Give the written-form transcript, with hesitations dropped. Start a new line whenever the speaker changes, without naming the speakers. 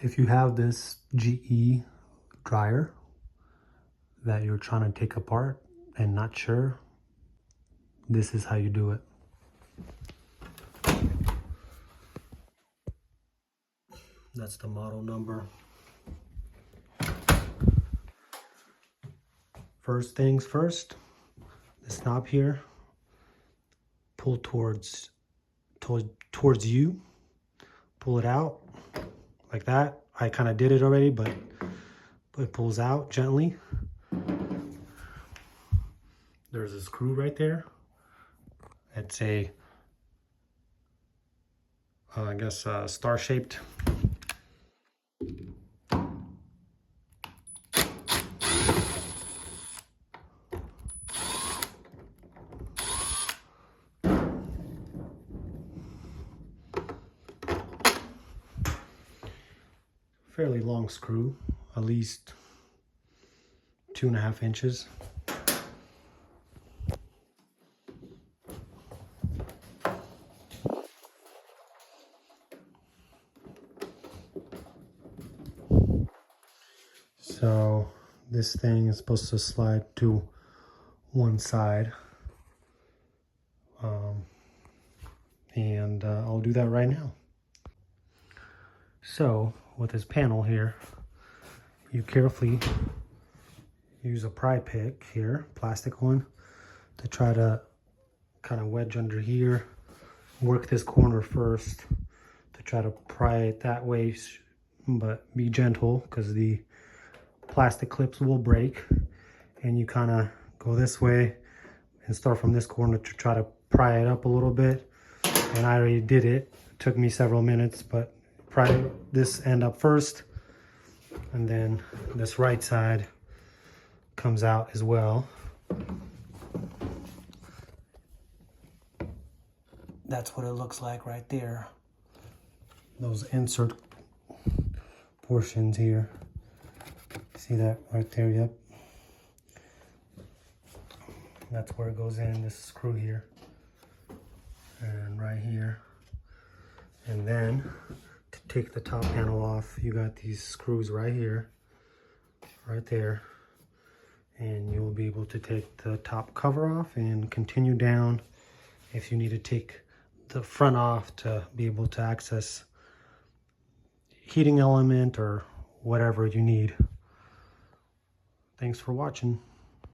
If you have this GE dryer that you're trying to take apart and not sure, this is how you do it. That's the model number. First things first, this knob here, pull towards you, pull it out like that. I kind of did it already, but it pulls out gently. There's a screw right there. It's a, I guess, star-shaped. Fairly long screw, at least 2.5 inches. So this thing is supposed to slide to one side. And I'll do that right now. So with this panel here, you carefully use a pry pick here, plastic one, to try to kind of wedge under here. Work this corner first to try to pry it that way, but be gentle because the plastic clips will break. And you kind of go this way and start from this corner to try to pry it up a little bit. And I already did it. It took me several minutes, but pry this end up first, and then this right side comes out as well. That's what it looks like right there. Those insert portions here. See that right there? Yep. That's where it goes in, this screw here. And right here. And then to take the top panel off, you got these screws right here, right there. And you'll be able to take the top cover off and continue down if you need to take the front off to be able to access heating element or whatever you need. Thanks for watching.